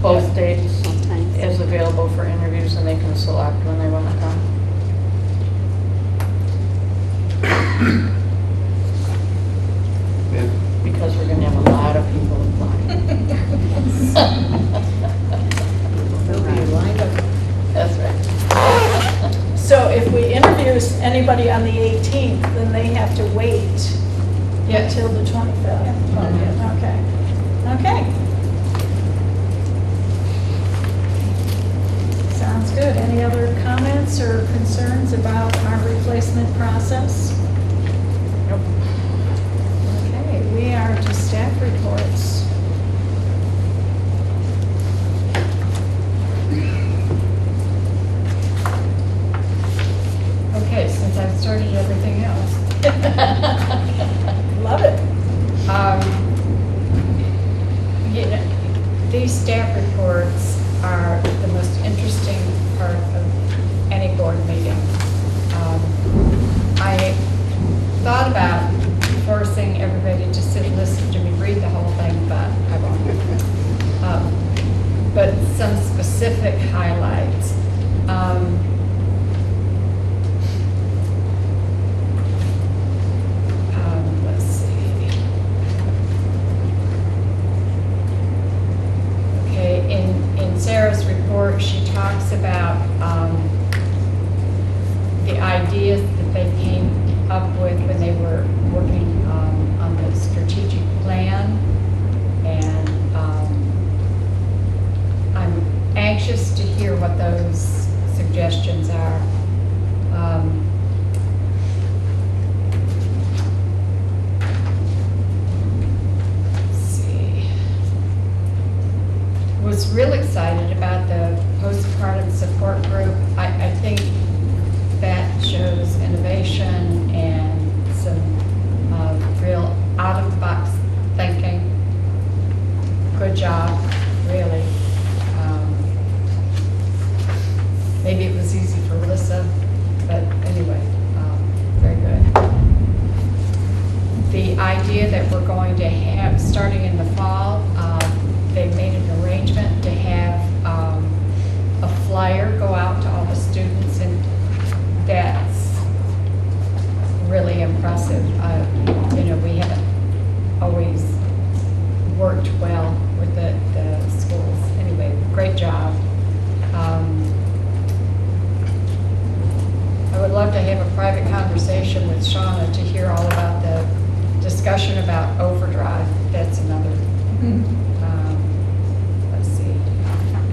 both dates Sometimes. as available for interviews, and they can select when they want to come. And Because we're going to have a lot of people applying. That's right. So if we interview anybody on the 18th, then they have to wait until the 25th. Okay. Okay. Sounds good. Any other comments or concerns about our replacement process? Nope. Okay, we are to staff reports. Okay, since I've started everything else. Love it. These staff reports are the most interesting part of any board meeting. I thought about forcing everybody to sit and listen to me read the whole thing, but I won't. But some specific highlights. Let's see. Okay, in Sarah's report, she talks about the ideas that they came up with when they were working on the strategic plan. And I'm anxious to hear what those suggestions are. Let's see. Was real excited about the postpartum support group. I think that shows innovation and some real out-of-the-box thinking. Good job, really. Maybe it was easy for Alyssa, but anyway, very good. The idea that we're going to have, starting in the fall, they've made an arrangement to have a flyer go out to all the students, and that's really impressive. We haven't always worked well with the schools. Anyway, great job. I would love to have a private conversation with Shauna to hear all about the discussion about overdrive. That's another. Let's see.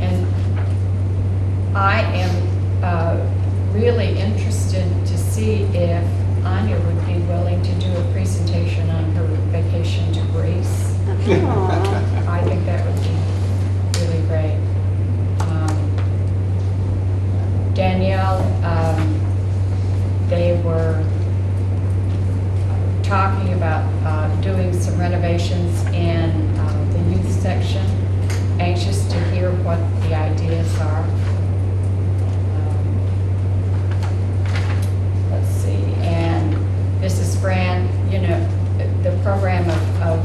And I am really interested to see if Anya would be willing to do a presentation on her vacation to Greece. Oh. I think that would be really great. Danielle, they were talking about doing some renovations in the youth section. Anxious to hear what the ideas are. Let's see, and Mrs. Brand, the program of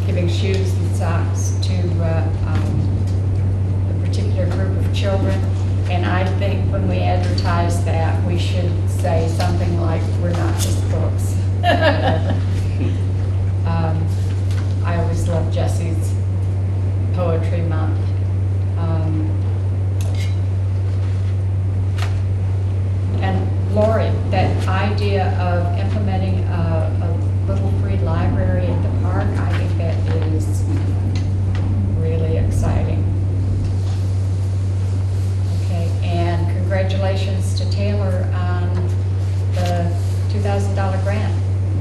giving shoes and socks to a particular group of children. And I think when we advertise that, we should say something like, we're not just books. I always love Jesse's Poetry Month. And Lori, that idea of implementing a little free library at the park, I think that is really exciting. Okay, and congratulations to Taylor on the $2,000 grant.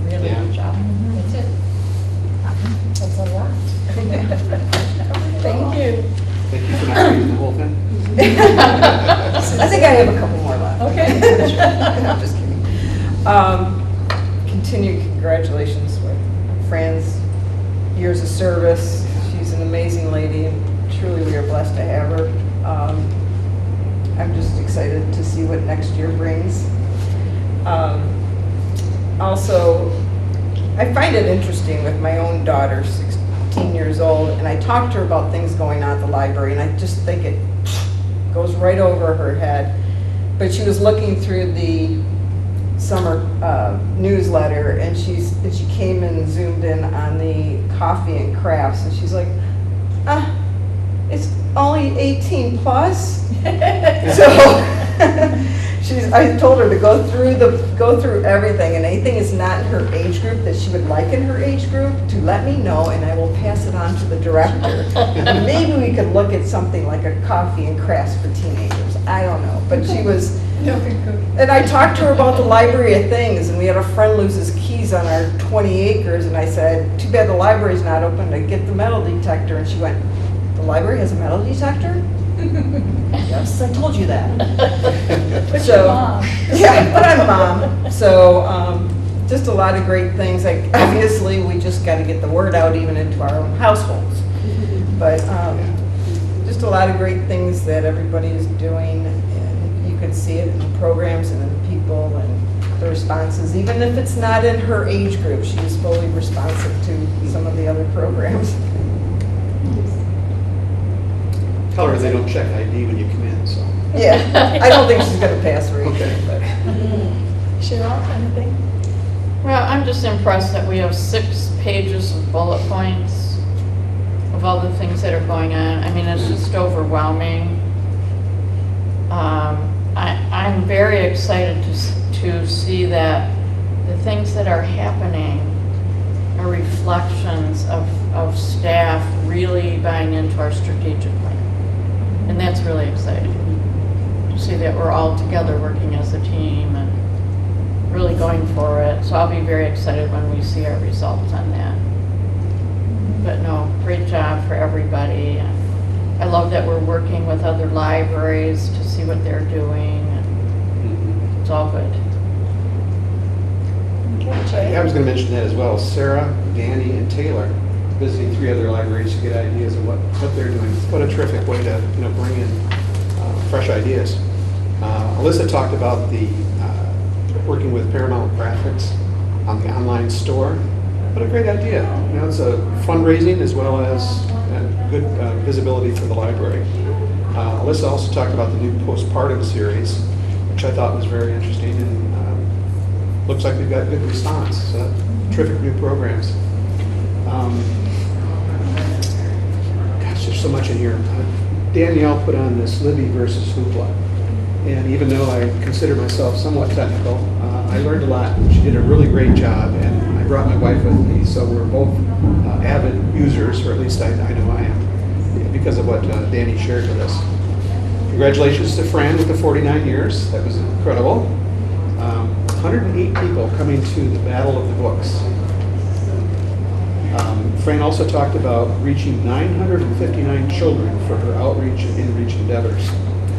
Really good job. That's it. That's a lot. Thank you. Thank you for not reading the whole thing. I think I have a couple more left. Okay. I'm just kidding. Continued congratulations with Fran's years of service. She's an amazing lady, and truly we are blessed to have her. I'm just excited to see what next year brings. Also, I find it interesting with my own daughter, 16 years old, and I talk to her about things going on at the library, and I just think it goes right over her head. But she was looking through the summer newsletter, and she came and zoomed in on the coffee and crafts, and she's like, it's only 18 plus. So I told her to go through everything, and anything is not in her age group that she would like in her age group, to let me know, and I will pass it on to the director. And maybe we could look at something like a coffee and crafts for teenagers. I don't know, but she was. And I talked to her about the library of things, and we had a friend lose his keys on our 20 acres, and I said, too bad the library's not open to get the metal detector. And she went, the library has a metal detector? Yes, I told you that. But your mom. Yeah, but I'm mom. So just a lot of great things. Like, obviously, we just got to get the word out even into our own households. But just a lot of great things that everybody is doing. And you can see it in the programs and in people and the responses. Even if it's not in her age group, she was fully responsive to some of the other programs. Tell her they don't check ID when you come in, so. Yeah, I don't think she's going to pass her age Okay. group, but. Cheryl, anything? Well, I'm just impressed that we have 6 pages of bullet points of all the things that are going on. I mean, it's just overwhelming. I'm very excited to see that the things that are happening are reflections of staff really buying into our strategic plan. And that's really exciting to see that we're all together working as a team and really going for it. So I'll be very excited when we see our results on that. But no, great job for everybody. And I love that we're working with other libraries to see what they're doing. And it's all good. Okay, Jay. I was going to mention that as well. Sarah, Danny, and Taylor visiting 3 other libraries to get ideas of what they're doing. What a terrific way to bring in fresh ideas. Alyssa talked about the working with Paramount Graphics on the online store. What a great idea. It's a fundraising as well as good visibility for the library. Alyssa also talked about the new postpartum series, which I thought was very interesting, and looks like we've got good response. Terrific new programs. Gosh, there's so much in here. Danielle put on this Libby versus Hoopla. And even though I consider myself somewhat technical, I learned a lot. She did a really great job, and I brought my wife with me, so we're both avid users, or at least I know I am, because of what Danny shared with us. Congratulations to Fran with the 49 years. That was incredible. 108 people coming to the Battle of the Books. Fran also talked about reaching 959 children for her outreach and in-reach endeavors.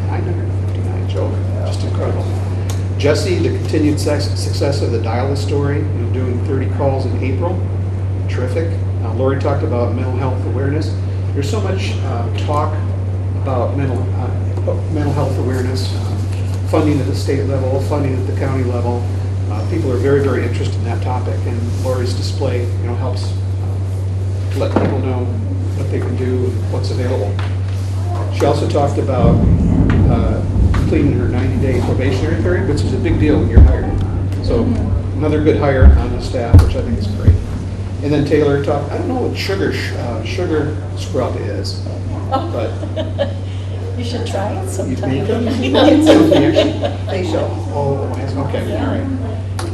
959 children, just incredible. Jesse, the continued success of the Dial-A story, doing 30 calls in April, terrific. Lori talked about mental health awareness. There's so much talk about mental health awareness, funding at the state level, funding at the county level. People are very, very interested in that topic, and Lori's display, helps let people know what they can do and what's available. She also talked about completing her 90-day probationary period, which is a big deal when you're hired. So another good hire on the staff, which I think is great. And then Taylor talked, I don't know what sugar scrub is, but You should try it you sometime. make them? Facial. Oh, okay, all right.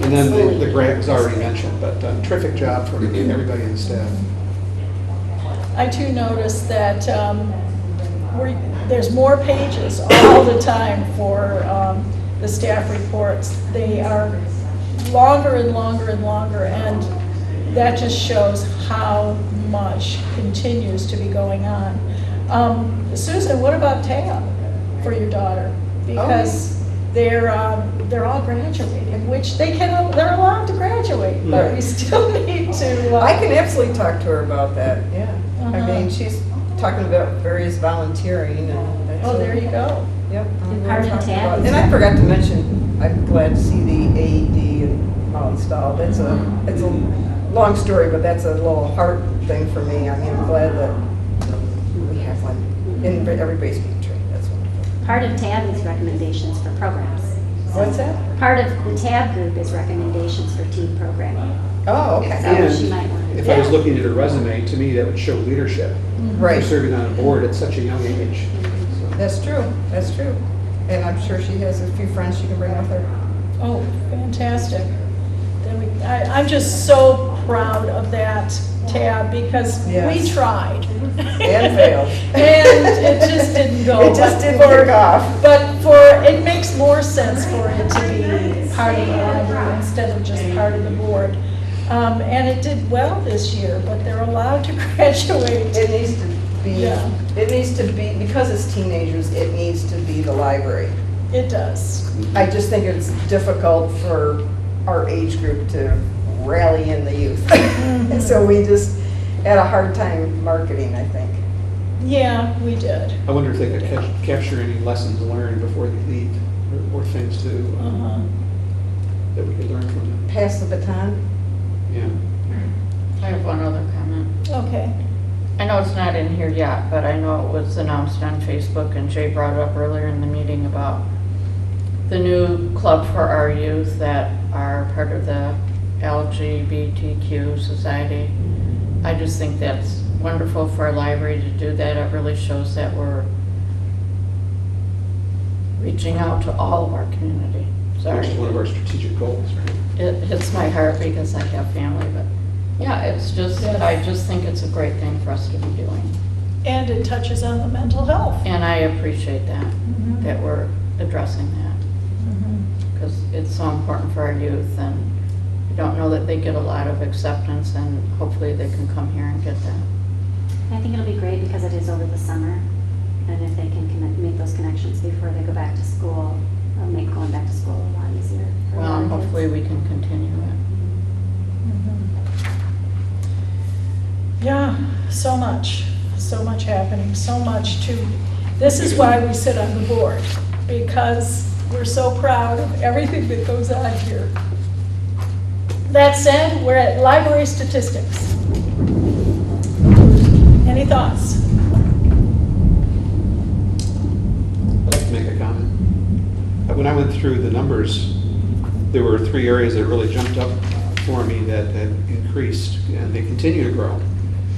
And then the grant was already mentioned, but terrific job from everybody in the staff. I too noticed that there's more pages all the time for the staff reports. They are longer and longer and longer, and that just shows how much continues to be going on. Susan, what about tab for your daughter? Because they're all graduating, which they're allowed to graduate, but we still need to. I can absolutely talk to her about that, yeah. I Uh-huh. mean, she's talking about various volunteering and that's. Oh, there you go. Yep. And part of the tab is- And I forgot to mention, I'm glad to see the AED and all installed. It's a long story, but that's a little heart thing for me. I mean, I'm glad that we have one and everybody's being trained, that's wonderful. Part of TAB is recommendations for programs. What's that? Part of the TAB group is recommendations for team programming. Oh, okay. So she might want to. If I was looking at her resume, to me, that would show leadership. Right. For serving on a board at such a young age. So, That's true, that's true. And I'm sure she has a few friends she can bring with her. Oh, fantastic. I'm just so proud of that tab because we Yes. tried. And failed. And it just didn't go. It just didn't work off. But it makes more sense for it to be part of the library instead of just part of the board. And it did well this year, but they're allowed to graduate. It needs to be, Yeah. because it's teenagers, it needs to be the library. It does. I just think it's difficult for our age group to rally in the youth. So we just had a hard time marketing, I think. Yeah, we did. I wonder if they could capture any lessons learned before they leave, or things Uh-huh. that we could learn from them. Pass the baton. Yeah. I have one other comment. Okay. I know it's not in here yet, but I know it was announced on Facebook, and Jay brought it up earlier in the meeting about the new club for our youth that are part of the LGBTQ society. I just think that's wonderful for our library to do that. It really shows that we're reaching out to all of our community. Sorry. Which is one of our strategic goals, right? It hits my heart because I have family, but yeah, it's just, I just think it's a great thing for us to be doing. And it touches on the mental health. And I appreciate that, Mhm. that we're addressing that, Mhm. because it's so important for our youth, and I don't know that they get a lot of acceptance, and hopefully they can come here and get that. I think it'll be great because it is over the summer, and if they can make those connections before they go back to school, it'll make going back to school a lot easier. for a lot Well, of hopefully kids. we can continue it. Yeah, so much happening, so much to, this is why we sit on the board, because we're so proud of everything that goes on here. That said, we're at library statistics. Any thoughts? I'd like to make a comment. When I went through the numbers, there were 3 areas that really jumped up for me that increased, and they continue to grow.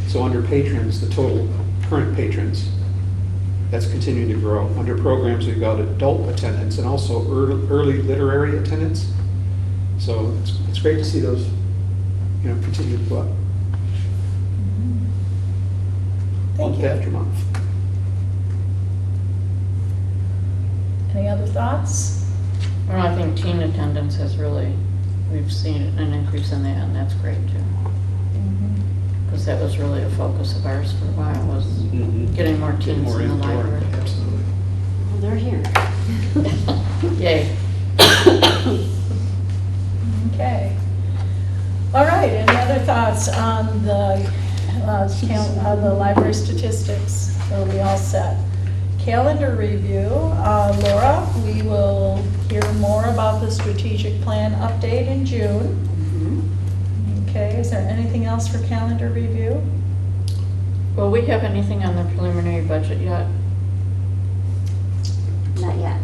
So under patrons, the total current patrons, that's continuing to grow. Under programs, we've got adult attendance and also early literary attendance. So it's great to see those, continue to go up. Thank Month you. after month. Any other thoughts? Well, I think teen attendance has really, we've seen an increase in that, and that's great too. Because that was really a focus of ours for a while, was getting more Get teens more in the indoor, library. absolutely. Well, they're here. Yay. Okay. All right, any other thoughts on the library statistics? Are we all set? Calendar review, Laura, we will hear more about the strategic plan update in June. Okay, is there anything else for calendar review? Will we have anything on the preliminary budget yet? Not yet.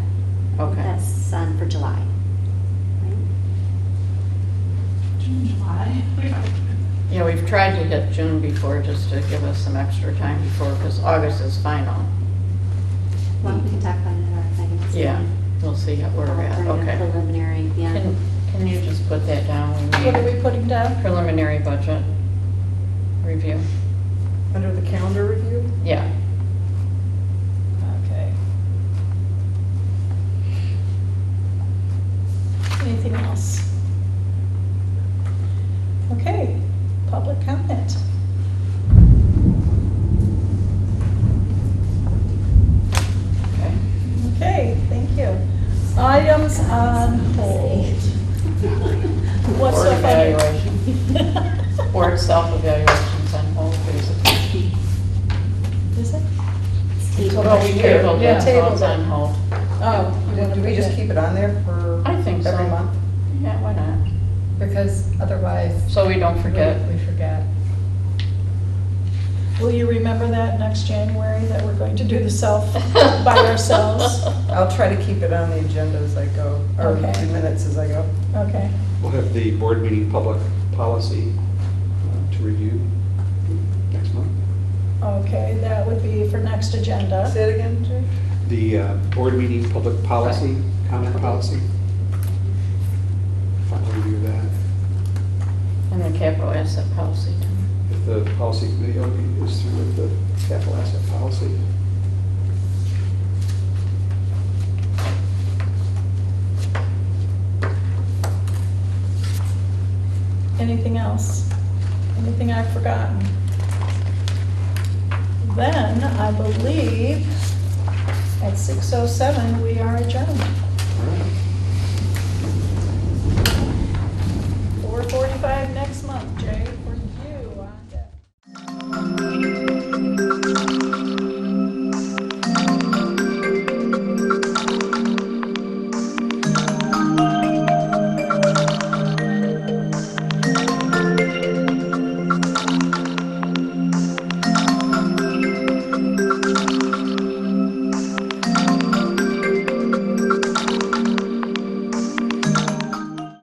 Okay. That's for July. Right? July. Yeah, we've tried to hit June before, just to give us some extra time before, because August is final. Well, we can talk about it at our finance. Yeah, meeting. we'll see how we're at, During the okay. Preliminary, yeah. Can you just put that down? We What are need we putting down? preliminary budget review. Under the calendar review? Yeah. Okay. Anything else? Okay, public comment. Okay. Okay, thank you. Items on hold. What's Board so funny? evaluation. Board self-evaluations on hold, basically. Is it? Well, we tabled Yeah, it, so it's tabled it. on hold. Oh. Do we just keep it on there for I think so. every month? Yeah, why not? Because otherwise. So we don't forget. We forget. Will you remember that next January, that we're going to do the self by ourselves? I'll try to keep it on the agenda as I go, or Okay. the minutes as I go. Okay, We'll have the board meeting public policy to review next month. okay, that would be for next agenda. Say it again, Jay? The board meeting public policy, comment policy. Final review of that. And the capital asset policy. too. If the policy committee is through with the capital asset policy. Anything else? Anything I've forgotten? Then, I believe, at 6:07, we are adjourned.